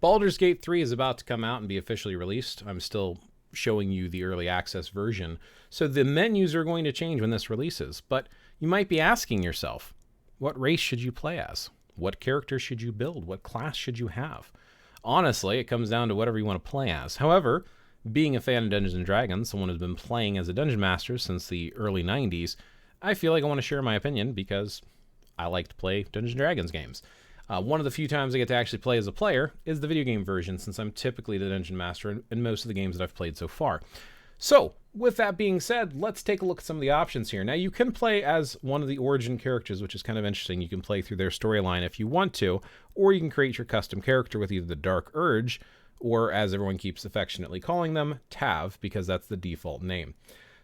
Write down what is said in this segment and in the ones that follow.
Baldur's Gate 3 is about to come out and be officially released. I'm still showing you the early access version. So the menus are going to change when this releases. But you might be asking yourself, what race should you play as? What character should you build? What class should you have? Honestly, it comes down to whatever you want to play as. However, being a fan of Dungeons & Dragons, someone who's been playing as a Dungeon Master since the early 90s, I feel like I want to share my opinion because I like to play Dungeons & Dragons games. One of the few times I get to actually play as a player is the video game version, since I'm typically the Dungeon Master in most of the games that I've played so far. So, with that being said, let's take a look at some of the options here. Now, you can play as one of the origin characters, which is kind of interesting. You can play through their storyline if you want to, or you can create your custom character with either the Dark Urge, or as everyone keeps affectionately calling them, Tav, because that's the default name.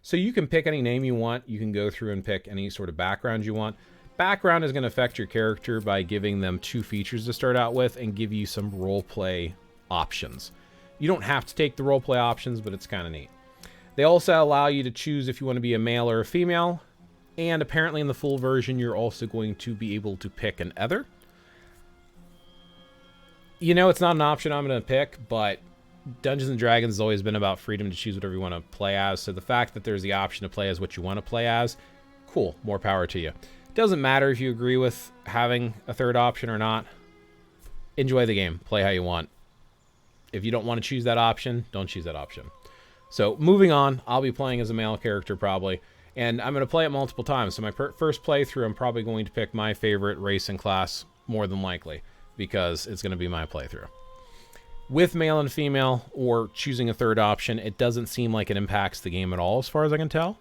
So you can pick any name you want. You can go through and pick any sort of background you want. Background is going to affect your character by giving them 2 features to start out with and give you some roleplay options. You don't have to take the roleplay options, but it's kind of neat. They also allow you to choose if you want to be a male or a female, and apparently in the full version, you're also going to be able to pick an other. You know, it's not an option I'm going to pick, but Dungeons & Dragons has always been about freedom to choose whatever you want to play as, so the fact that there's the option to play as what you want to play as, cool, more power to you. Doesn't matter if you agree with having a third option or not. Enjoy the game. Play how you want. If you don't want to choose that option, don't choose that option. So moving on, I'll be playing as a male character probably, and I'm going to play it multiple times. So my first playthrough, I'm probably going to pick my favorite race and class more than likely, because it's going to be my playthrough. With male and female, or choosing a third option, it doesn't seem like it impacts the game at all as far as I can tell.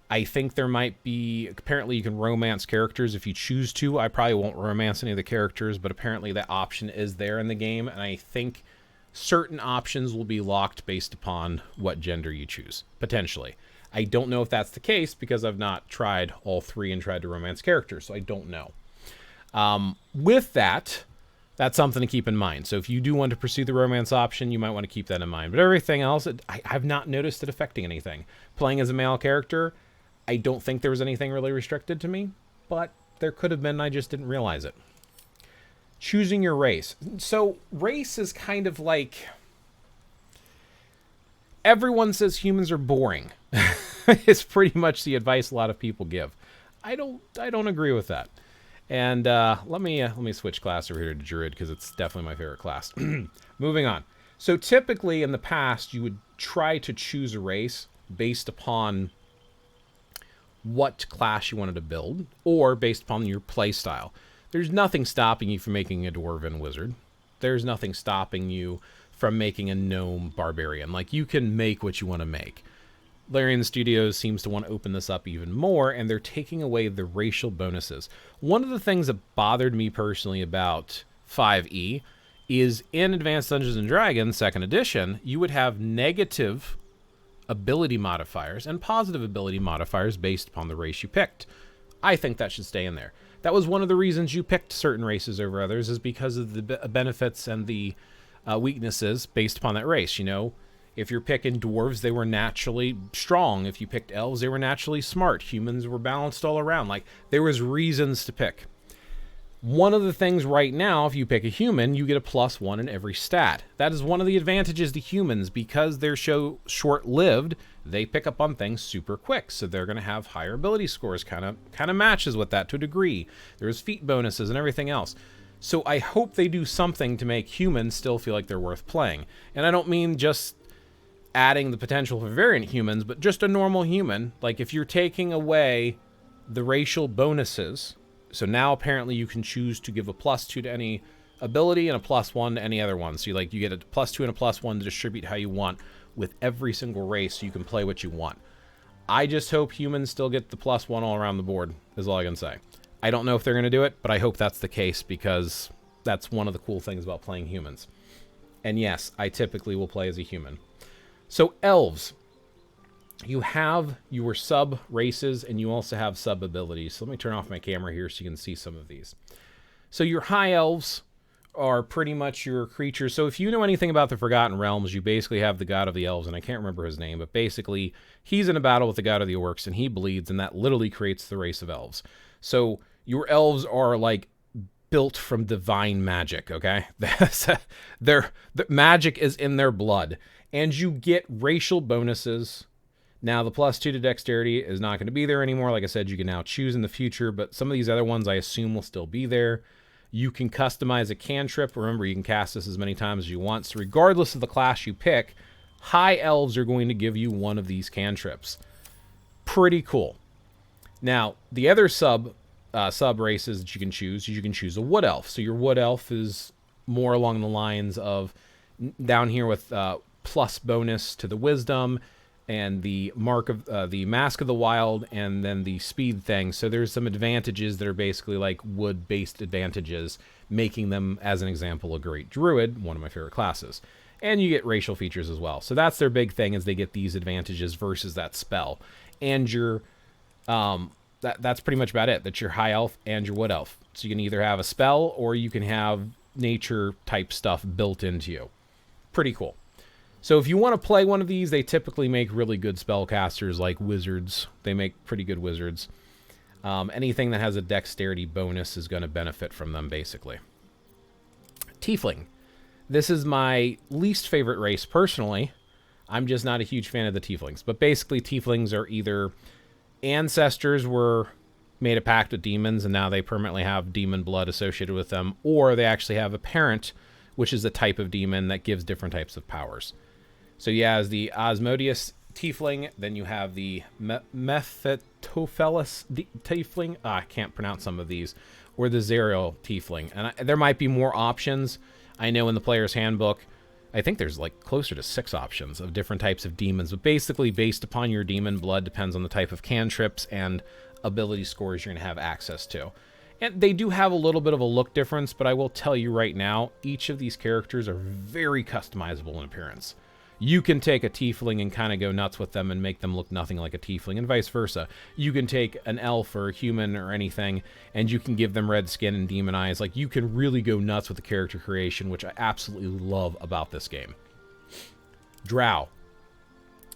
I think there might be, apparently you can romance characters if you choose to. I probably won't romance any of the characters, but apparently that option is there in the game, and I think certain options will be locked based upon what gender you choose, potentially. I don't know if that's the case because I've not tried all 3 and tried to romance characters, so I don't know. With that, that's something to keep in mind. So if you do want to pursue the romance option, you might want to keep that in mind. But everything else, I've not noticed it affecting anything. Playing as a male character, I don't think there was anything really restricted to me, but there could have been, I just didn't realize it. Choosing your race. So race is kind of like, everyone says humans are boring. It's pretty much the advice a lot of people give. I don't agree with that. And let me switch class over here to Druid because it's definitely my favorite class. Moving on. So typically in the past, you would try to choose a race based upon what class you wanted to build, or based upon your play style. There's nothing stopping you from making a dwarven wizard. There's nothing stopping you from making a gnome barbarian. Like, you can make what you want to make. Larian Studios seems to want to open this up even more, and they're taking away the racial bonuses. One of the things that bothered me personally about 5e is in Advanced Dungeons & Dragons 2nd Edition, you would have negative ability modifiers and positive ability modifiers based upon the race you picked. I think that should stay in there. That was one of the reasons you picked certain races over others, is because of the benefits and the weaknesses based upon that race. You know, if you're picking dwarves, they were naturally strong. If you picked elves, they were naturally smart. Humans were balanced all around. Like, there was reasons to pick. One of the things right now, if you pick a human, you get a +1 in every stat. That is one of the advantages to humans, because they're so short-lived, they pick up on things super quick, so they're going to have higher ability scores. Kind of matches with that to a degree. There's feat bonuses and everything else. So I hope they do something to make humans still feel like they're worth playing. And I don't mean just adding the potential for variant humans, but just a normal human. Like, if you're taking away the racial bonuses, so now apparently you can choose to give a +2 to any ability and a +1 to any other one. So you get a +2 and a +1 to distribute how you want with every single race, so you can play what you want. I just hope humans still get the +1 all around the board, is all I can say. I don't know if they're going to do it, but I hope that's the case, because that's one of the cool things about playing humans. And yes, I typically will play as a human. So elves. You have your sub-races, and you also have sub-abilities. So let me turn off my camera here so you can see some of these. So your high elves are pretty much your creatures. So if you know anything about the Forgotten Realms, you basically have the god of the elves, and I can't remember his name, but basically he's in a battle with the god of the orcs, and he bleeds, and that literally creates the race of elves. So your elves are like built from divine magic, okay? The magic is in their blood. And you get racial bonuses. Now, the +2 to dexterity is not going to be there anymore. Like I said, you can now choose in the future, but some of these other ones I assume will still be there. You can customize a cantrip. Remember, you can cast this as many times as you want. So regardless of the class you pick, high elves are going to give you one of these cantrips. Pretty cool. Now, the other sub races that you can choose a wood elf. So your wood elf is more along the lines of down here with plus bonus to the wisdom and the the mask of the wild, and then the speed thing. So there's some advantages that are basically like wood-based advantages, making them, as an example, a great druid, one of my favorite classes. And you get racial features as well. So that's their big thing, is they get these advantages versus that spell. And your that's pretty much about it. That's your high elf and your wood elf. So you can either have a spell or you can have nature type stuff built into you. Pretty cool. So if you want to play one of these, they typically make really good spellcasters, like wizards. They make pretty good wizards. Anything that has a dexterity bonus is going to benefit from them, basically. Tiefling. This is my least favorite race, personally. I'm just not a huge fan of the tieflings. But basically, tieflings are either ancestors were made a pact with demons, and now they permanently have demon blood associated with them, or they actually have a parent, which is a type of demon that gives different types of powers. So yeah, as the Osmodeus tiefling, then you have the Mephistopheles tiefling. I can't pronounce some of these. Or the Zerial tiefling. And there might be more options. I know in the player's handbook, I think there's like closer to 6 options of different types of demons. But basically, based upon your demon blood, depends on the type of cantrips and ability scores you're going to have access to. And they do have a little bit of a look difference, but I will tell you right now, each of these characters are very customizable in appearance. You can take a tiefling and kind of go nuts with them and make them look nothing like a tiefling, and vice versa. You can take an elf or a human or anything, and you can give them red skin and demon eyes. Like, you can really go nuts with the character creation, which I absolutely love about this game. Drow.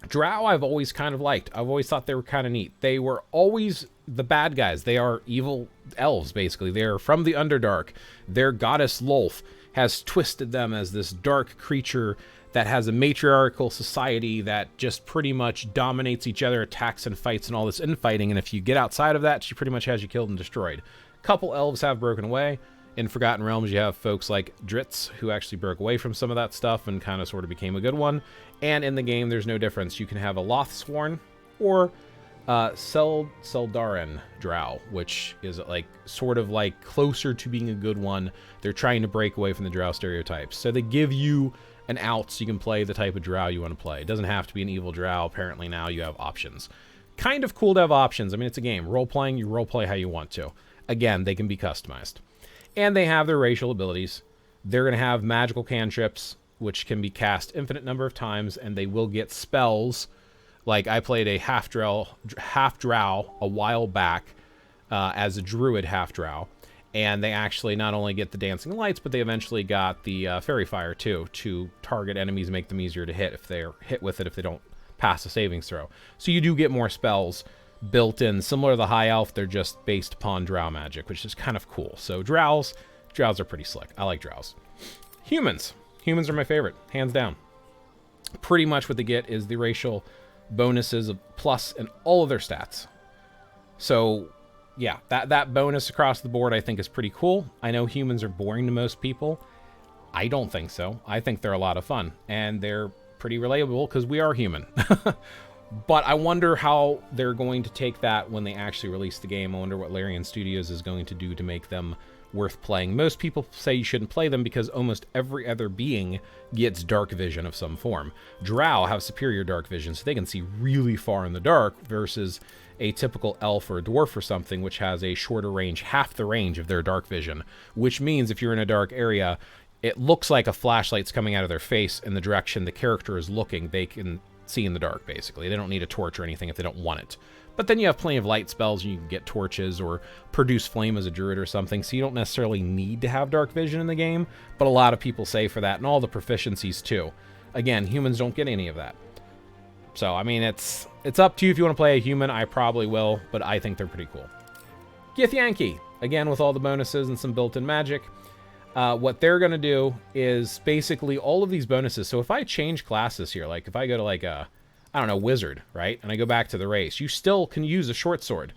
Drow I've always kind of liked. I've always thought they were kind of neat. They were always the bad guys. They are evil elves, basically. They are from the Underdark. Their goddess Lolth has twisted them as this dark creature that has a matriarchal society that just pretty much dominates each other, attacks and fights and all this infighting. And if you get outside of that, she pretty much has you killed and destroyed. A couple elves have broken away. In Forgotten Realms, you have folks like Dritz, who actually broke away from some of that stuff and kind of sort of became a good one. And in the game, there's no difference. You can have a Lothsworn or Seldarin Drow, which is like sort of like closer to being a good one. They're trying to break away from the Drow stereotypes. So they give you an out so you can play the type of Drow you want to play. It doesn't have to be an evil Drow. Apparently now you have options. Kind of cool to have options. I mean, it's a game. Role-playing, you role-play how you want to. Again, they can be customized. And they have their racial abilities. They're going to have magical cantrips, which can be cast infinite number of times, and they will get spells. Like, I played a half-drow a while back as a druid half-drow. And they actually not only get the dancing lights, but they eventually got the fairy fire, too, to target enemies and make them easier to hit if they're hit with it if they don't pass a savings throw. So you do get more spells built in. Similar to the high elf, they're just based upon drow magic, which is kind of cool. So drows are pretty slick. I like drows. Humans are my favorite, hands down. Pretty much what they get is the racial bonuses of plus in all of their stats. So yeah, that bonus across the board I think is pretty cool. I know humans are boring to most people. I don't think so. I think they're a lot of fun, and they're pretty relatable because we are human. But I wonder how they're going to take that when they actually release the game. I wonder what Larian Studios is going to do to make them worth playing. Most people say you shouldn't play them because almost every other being gets dark vision of some form. Drow have superior dark vision, so they can see really far in the dark versus a typical elf or a dwarf or something, which has a shorter range, half the range of their dark vision, which means if you're in a dark area, it looks like a flashlight's coming out of their face in the direction the character is looking. They can see in the dark, basically. They don't need a torch or anything if they don't want it. But then you have plenty of light spells, and you can get torches or produce flame as a druid or something, so you don't necessarily need to have dark vision in the game, but a lot of people say for that, and all the proficiencies too. Again, humans don't get any of that. So, I mean, it's up to you if you want to play a human. I probably will, but I think they're pretty cool. Githyanki, again with all the bonuses and some built-in magic. What they're going to do is basically all of these bonuses. So if I change classes here, like if I go to like a, I don't know, wizard, right? And I go back to the race, you still can use a short sword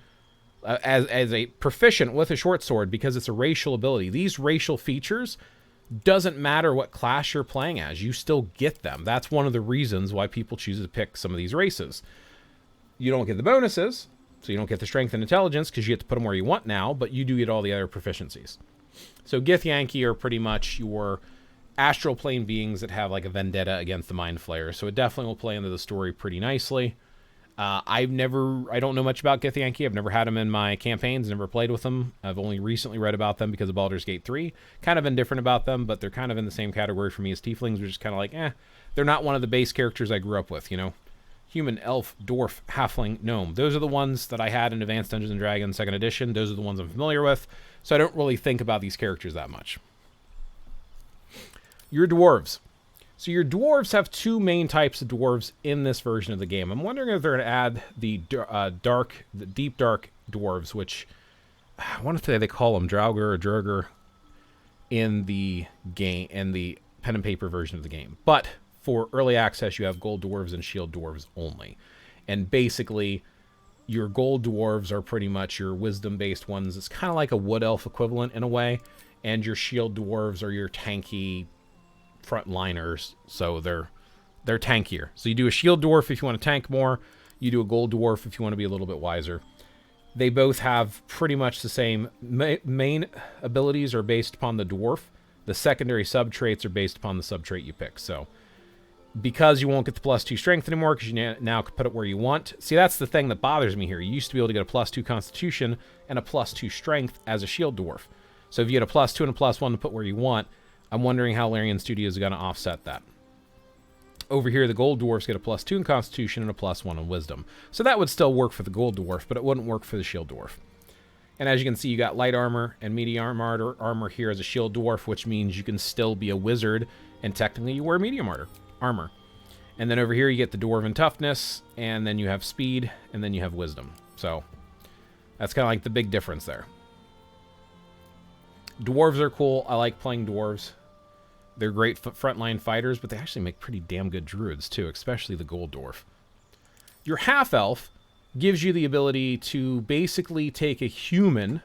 as a proficient with a short sword because it's a racial ability. These racial features doesn't matter what class you're playing as. You still get them. That's one of the reasons why people choose to pick some of these races. You don't get the bonuses, so you don't get the strength and intelligence because you get to put them where you want now, but you do get all the other proficiencies. So Githyanki are pretty much your astral plane beings that have like a vendetta against the Mind Flayer. So it definitely will play into the story pretty nicely. I don't know much about Githyanki. I've never had them in my campaigns, never played with them. I've only recently read about them because of Baldur's Gate 3. Kind of indifferent about them, but they're kind of in the same category for me as tieflings, which is kind of like, they're not one of the base characters I grew up with, you know? Human, elf, dwarf, halfling, gnome. Those are the ones that I had in Advanced Dungeons & Dragons 2nd edition. Those are the ones I'm familiar with, so I don't really think about these characters that much. Your dwarves. So your dwarves have two main types of dwarves in this version of the game. I'm wondering if they're going to add the deep dark dwarves, which I want to say they call them Draugr or Drurgr in the game, in the pen and paper version of the game. But for early access, you have gold dwarves and shield dwarves only. And basically, your gold dwarves are pretty much your wisdom-based ones. It's kind of like a wood elf equivalent in a way. And your shield dwarves are your tanky frontliners, so they're tankier. So you do a shield dwarf if you want to tank more. You do a gold dwarf if you want to be a little bit wiser. They both have pretty much the same main abilities are based upon the dwarf. The secondary sub-traits are based upon the sub-trait you pick. So because you won't get the +2 strength anymore because you now can put it where you want. See, that's the thing that bothers me here. You used to be able to get a +2 constitution and a +2 strength as a shield dwarf. So if you get a +2 and a +1 to put where you want, I'm wondering how Larian Studios is going to offset that. Over here, the gold dwarfs get a +2 in constitution and a +1 in wisdom. So that would still work for the gold dwarf, but it wouldn't work for the shield dwarf. And as you can see, you got light armor and medium armor here as a shield dwarf, which means you can still be a wizard, and technically you wear medium armor. And then over here, you get the dwarven toughness, and then you have speed, and then you have wisdom. So that's kind of like the big difference there. Dwarves are cool. I like playing dwarves. They're great frontline fighters, but they actually make pretty damn good druids too, especially the gold dwarf. Your half-elf gives you the ability to basically take a human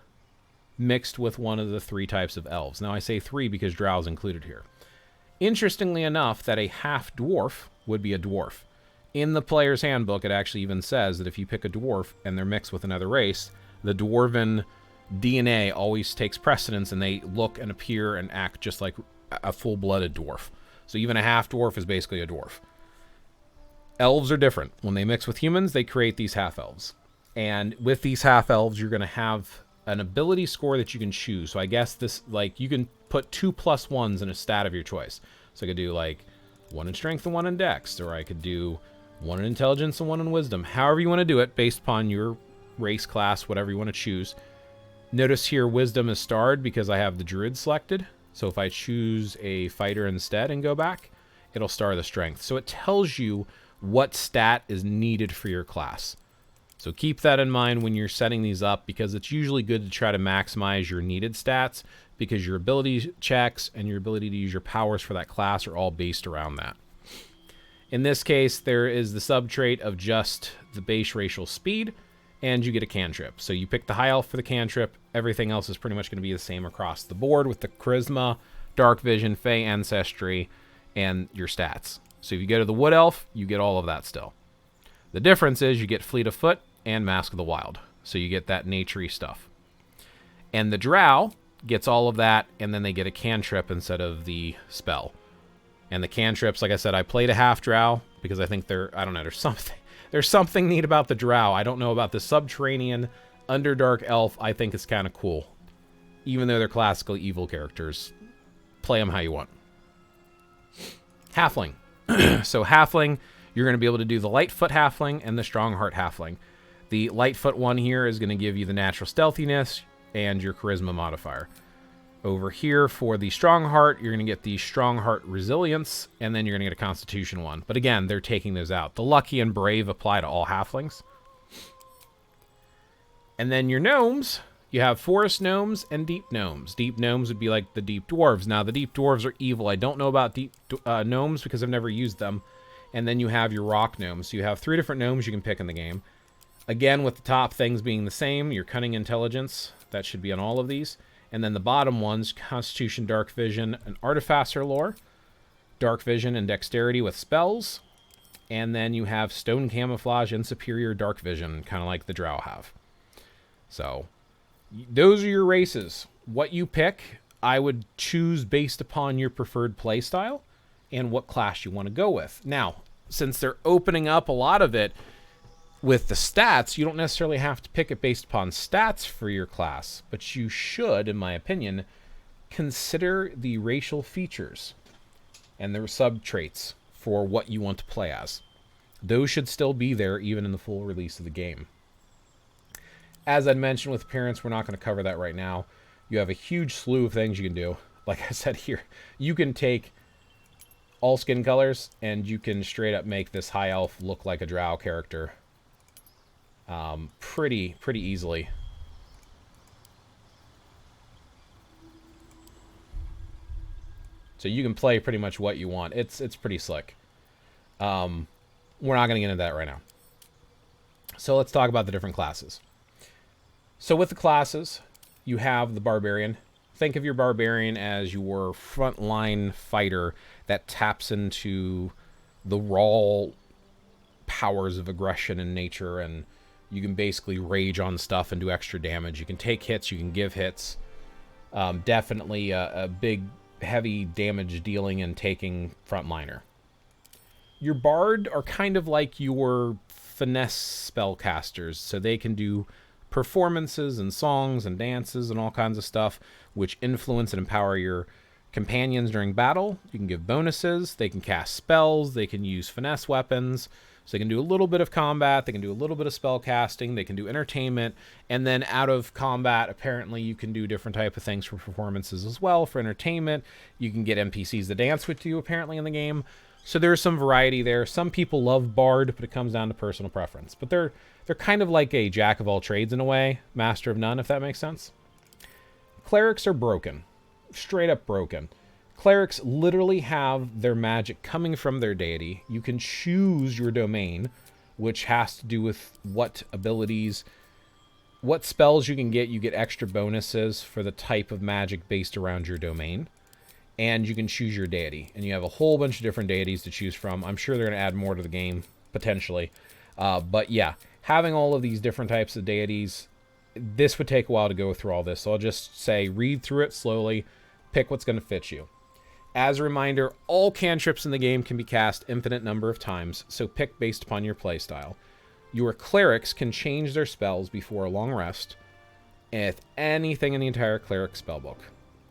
mixed with one of the 3 types of elves. Now I say 3 because drow is included here. Interestingly enough, that a half-dwarf would be a dwarf. In the player's handbook, it actually even says that if you pick a dwarf and they're mixed with another race, the dwarven DNA always takes precedence and they look and appear and act just like a full-blooded dwarf. So even a half-dwarf is basically a dwarf. Elves are different. When they mix with humans, they create these half-elves. And with these half-elves, you're going to have an ability score that you can choose. So I guess this, like, you can put 2 +1s in a stat of your choice. So I could do, like, 1 in strength and 1 in dex, or I could do 1 in intelligence and 1 in wisdom. However you want to do it, based upon your race, class, whatever you want to choose. Notice here, wisdom is starred because I have the druid selected. So if I choose a fighter instead and go back, it'll star the strength. So it tells you what stat is needed for your class. So keep that in mind when you're setting these up, because it's usually good to try to maximize your needed stats, because your ability checks and your ability to use your powers for that class are all based around that. In this case, there is the sub-trait of just the base racial speed, and you get a cantrip. So you pick the high elf for the cantrip. Everything else is pretty much going to be the same across the board with the charisma, dark vision, fey ancestry, and your stats. So if you go to the wood elf, you get all of that still. The difference is you get fleet of foot and mask of the wild. So you get that naturey stuff. And the drow gets all of that, and then they get a cantrip instead of the spell. And the cantrips, like I said, I played a half drow because I think I don't know, there's something neat about the drow. I don't know about the subterranean underdark elf. I think it's kind of cool. Even though they're classical evil characters. Play them how you want. Halfling. So halfling, you're going to be able to do the Lightfoot halfling and the Strongheart halfling. The Lightfoot one here is going to give you the natural stealthiness and your charisma modifier. Over here for the Strongheart, you're going to get the Strongheart resilience, and then you're going to get a Constitution one. But again, they're taking those out. The Lucky and Brave apply to all halflings. And then your gnomes, You have forest gnomes and deep gnomes. Deep gnomes would be like the deep dwarves. Now, the deep dwarves are evil. I don't know about deep gnomes because I've never used them. And then you have your rock gnomes. So you have 3 different gnomes you can pick in the game. Again, with the top things being the same, your cunning intelligence, that should be on all of these. And then the bottom ones, constitution, dark vision, and artificer lore. Dark vision and dexterity with spells. And then you have stone camouflage and superior dark vision, kind of like the drow have. So those are your races. What you pick, I would choose based upon your preferred playstyle and what class you want to go with. Now, since they're opening up a lot of it with the stats, you don't necessarily have to pick it based upon stats for your class, but you should, in my opinion, consider the racial features and their sub-traits for what you want to play as. Those should still be there even in the full release of the game. As I mentioned with appearance, we're not going to cover that right now. You have a huge slew of things you can do. Like I said here, you can take all skin colors and you can straight up make this high elf look like a drow character pretty easily. So you can play pretty much what you want. It's pretty slick. We're not going to get into that right now. So let's talk about the different classes. So with the classes, you have the barbarian. Think of your barbarian as your frontline fighter that taps into the raw powers of aggression and nature, and you can basically rage on stuff and do extra damage. You can take hits, you can give hits. Definitely a big, heavy damage dealing and taking frontliner. Your bard are kind of like your finesse spellcasters, so they can do performances and songs and dances and all kinds of stuff which influence and empower your companions during battle. You can give bonuses, they can cast spells, they can use finesse weapons, so they can do a little bit of combat, they can do a little bit of spell casting, they can do entertainment, and then out of combat apparently you can do different type of things for performances as well. For entertainment, you can get NPCs to dance with you apparently in the game. So there's some variety there. Some people love bard, but it comes down to personal preference. But they're kind of like a jack of all trades in a way, master of none, if that makes sense. Clerics are broken. Straight up broken. Clerics literally have their magic coming from their deity. You can choose your domain, which has to do with what abilities, what spells you can get. You get extra bonuses for the type of magic based around your domain. And you can choose your deity. And you have a whole bunch of different deities to choose from. I'm sure they're going to add more to the game, potentially. But yeah, having all of these different types of deities, this would take a while to go through all this. So I'll just say, read through it slowly, pick what's going to fit you. As a reminder, all cantrips in the game can be cast infinite number of times, so pick based upon your playstyle. Your clerics can change their spells before a long rest, with anything in the entire cleric spellbook.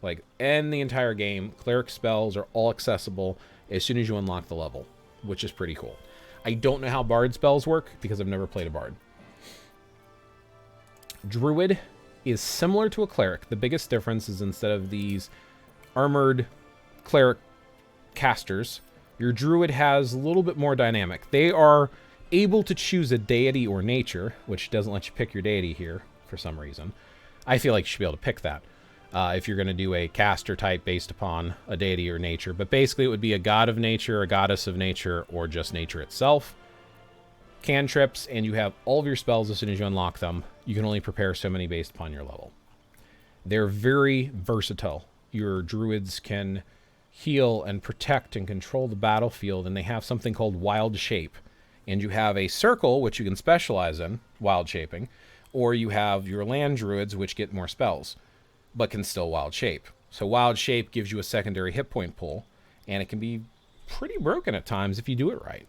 Like, in the entire game, cleric spells are all accessible as soon as you unlock the level, which is pretty cool. I don't know how bard spells work, because I've never played a bard. Druid is similar to a cleric. The biggest difference is instead of these armored cleric casters, your druid has a little bit more dynamic. They are able to choose a deity or nature, which doesn't let you pick your deity here for some reason. I feel like you should be able to pick that. If you're going to do a caster type based upon a deity or nature. But basically it would be a god of nature, a goddess of nature, or just nature itself. Cantrips, and you have all of your spells as soon as you unlock them. You can only prepare so many based upon your level. They're very versatile. Your druids can heal and protect and control the battlefield, and they have something called wild shape. And you have a circle, which you can specialize in, wild shaping, or you have your land druids, which get more spells, but can still wild shape. So wild shape gives you a secondary hit point pool, and it can be pretty broken at times if you do it right.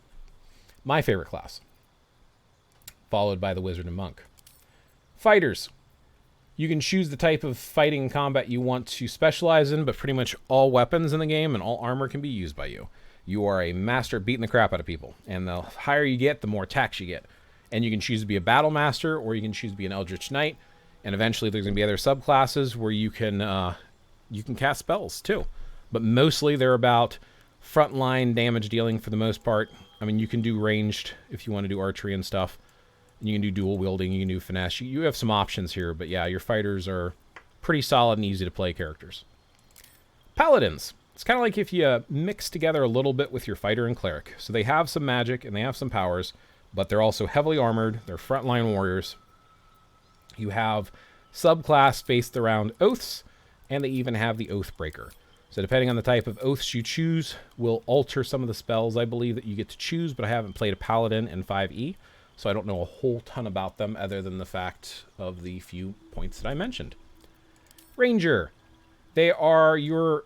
My favorite class, followed by the wizard and monk. Fighters. You can choose the type of fighting combat you want to specialize in, but pretty much all weapons in the game and all armor can be used by you. You are a master at beating the crap out of people, and the higher you get, the more attacks you get. And you can choose to be a battle master, or you can choose to be an eldritch knight. And eventually there's going to be other subclasses where you can cast spells too. But mostly they're about frontline damage dealing for the most part. I mean, you can do ranged if you want to do archery and stuff. And you can do dual wielding, you can do finesse. You have some options here, but yeah, your fighters are pretty solid and easy to play characters. Paladins. It's kind of like if you mix together a little bit with your fighter and cleric. So they have some magic and they have some powers, but they're also heavily armored. They're frontline warriors. You have subclass based around oaths, and they even have the Oathbreaker. So depending on the type of oaths you choose, will alter some of the spells, I believe, that you get to choose, but I haven't played a Paladin in 5e, so I don't know a whole ton about them other than the fact of the few points that I mentioned. Ranger. They are your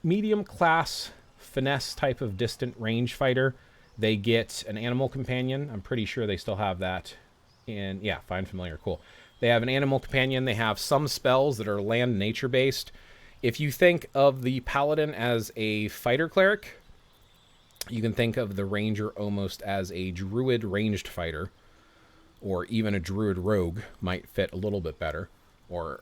medium class finesse type of distant range fighter. They get an animal companion. I'm pretty sure they still have that in, yeah, find familiar, cool. They have an animal companion. They have some spells that are land nature based. If you think of the Paladin as a fighter cleric, you can think of the Ranger almost as a druid ranged fighter, or even a druid rogue might fit a little bit better. Or,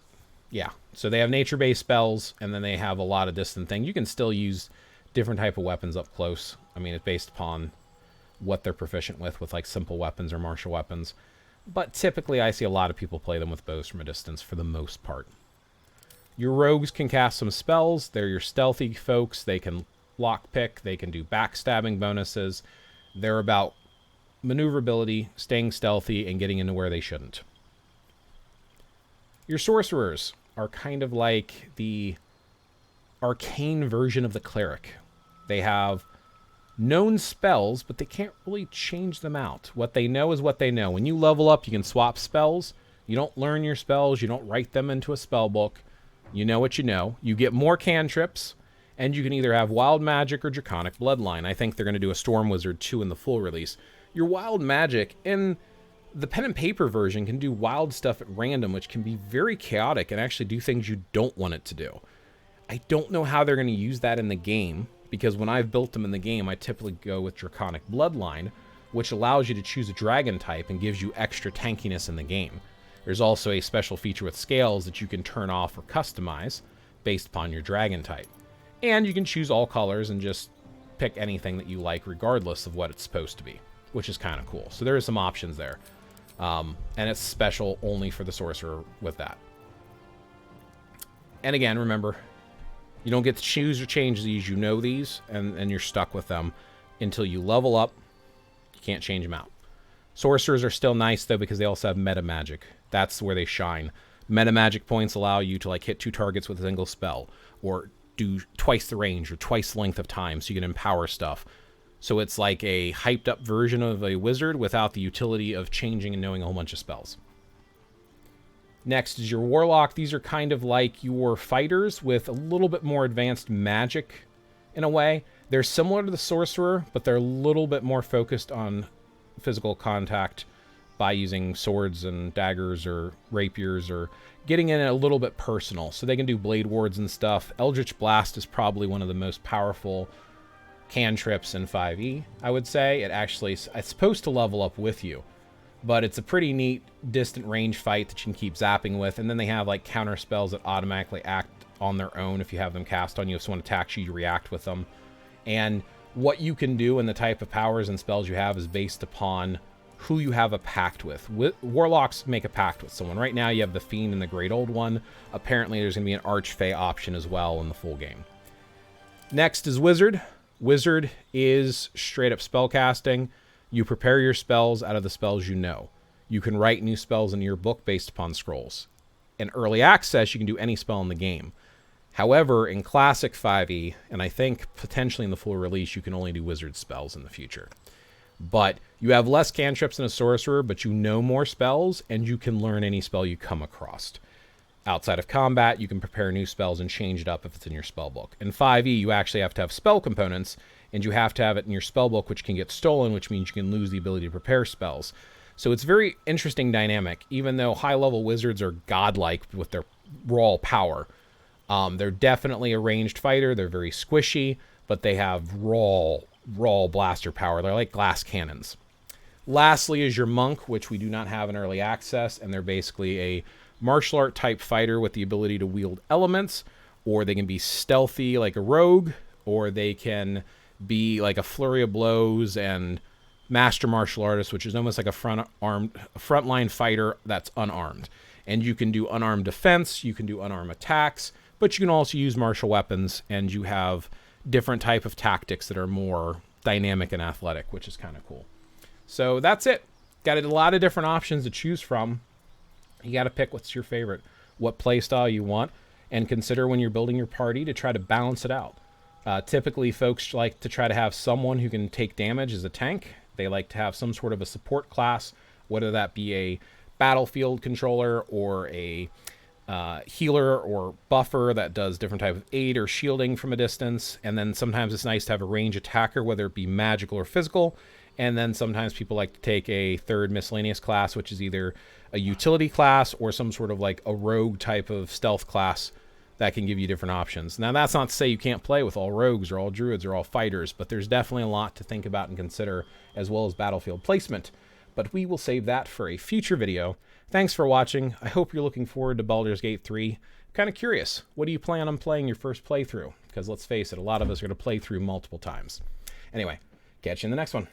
yeah. So they have nature-based spells, and then they have a lot of distant things. You can still use different type of weapons up close. I mean, it's based upon what they're proficient with like simple weapons or martial weapons. But typically, I see a lot of people play them with bows from a distance for the most part. Your rogues can cast some spells. They're your stealthy folks. They can lockpick. They can do backstabbing bonuses. They're about maneuverability, staying stealthy, and getting into where they shouldn't. Your sorcerers are kind of like the arcane version of the cleric. They have known spells, but they can't really change them out. What they know is what they know. When you level up, you can swap spells. You don't learn your spells. You don't write them into a spell book. You know what you know. You get more cantrips, and you can either have Wild Magic or Draconic Bloodline. I think they're going to do a Storm Wizard 2 in the full release. Your Wild Magic in the pen and paper version can do wild stuff at random, which can be very chaotic and actually do things you don't want it to do. I don't know how they're going to use that in the game, because when I've built them in the game, I typically go with Draconic Bloodline, which allows you to choose a dragon type and gives you extra tankiness in the game. There's also a special feature with scales that you can turn off or customize based upon your dragon type. And you can choose all colors and just pick anything that you like regardless of what it's supposed to be, which is kind of cool. So there are some options there. And it's special only for the sorcerer with that. And again, remember, you don't get to choose or change these. You know these, and you're stuck with them until you level up. You can't change them out. Sorcerers are still nice, though, because they also have meta magic. That's where they shine. Meta magic points allow you to hit 2 targets with a single spell, or do twice the range or twice the length of time, so you can empower stuff. So it's like a hyped up version of a wizard without the utility of changing and knowing a whole bunch of spells. Next is your warlock. These are kind of like your fighters with a little bit more advanced magic in a way. They're similar to the sorcerer, but they're a little bit more focused on physical contact by using swords and daggers or rapiers, or getting in a little bit personal. So they can do blade wards and stuff. Eldritch Blast is probably one of the most powerful cantrips in 5e, I would say. It's supposed to level up with you, but it's a pretty neat distant range fight that you can keep zapping with. And then they have like counter spells that automatically act on their own if you have them cast on you. If someone attacks you, you react with them. And what you can do and the type of powers and spells you have is based upon who you have a pact with. Warlocks make a pact with someone. Right now you have the Fiend and the Great Old One. Apparently there's going to be an Archfey option as well in the full game. Next is Wizard. Wizard is straight up spellcasting. You prepare your spells out of the spells you know. You can write new spells into your book based upon scrolls. In early access, you can do any spell in the game. However, in Classic 5e, and I think potentially in the full release, you can only do wizard spells in the future. But you have less cantrips than a sorcerer, but you know more spells, and you can learn any spell you come across. Outside of combat, you can prepare new spells and change it up if it's in your spell book. In 5e, you actually have to have spell components, and you have to have it in your spell book, which can get stolen, which means you can lose the ability to prepare spells. So it's very interesting dynamic. Even though high-level wizards are godlike with their raw power, they're definitely a ranged fighter. They're very squishy, but they have raw blaster power. They're like glass cannons. Lastly is your monk, which we do not have in early access, and they're basically a martial art type fighter with the ability to wield elements, or they can be stealthy like a rogue, or they can be like a flurry of blows and master martial artist, which is almost like a frontline fighter that's unarmed. And you can do unarmed defense, you can do unarmed attacks, but you can also use martial weapons, and you have different type of tactics that are more dynamic and athletic, which is kind of cool. So that's it. Got a lot of different options to choose from. You got to pick what's your favorite, what play style you want, and consider when you're building your party to try to balance it out. Typically, folks like to try to have someone who can take damage as a tank. They like to have some sort of a support class, whether that be a battlefield controller or a healer or buffer that does different type of aid or shielding from a distance. And then sometimes it's nice to have a range attacker, whether it be magical or physical. And then sometimes people like to take a third miscellaneous class, which is either a utility class or some sort of like a rogue type of stealth class that can give you different options. Now, that's not to say you can't play with all rogues or all druids or all fighters, but there's definitely a lot to think about and consider, as well as battlefield placement. But we will save that for a future video. Thanks for watching. I hope you're looking forward to Baldur's Gate 3. Kind of curious, what do you plan on playing your first playthrough? Because let's face it, a lot of us are going to play through multiple times. Anyway, catch you in the next one.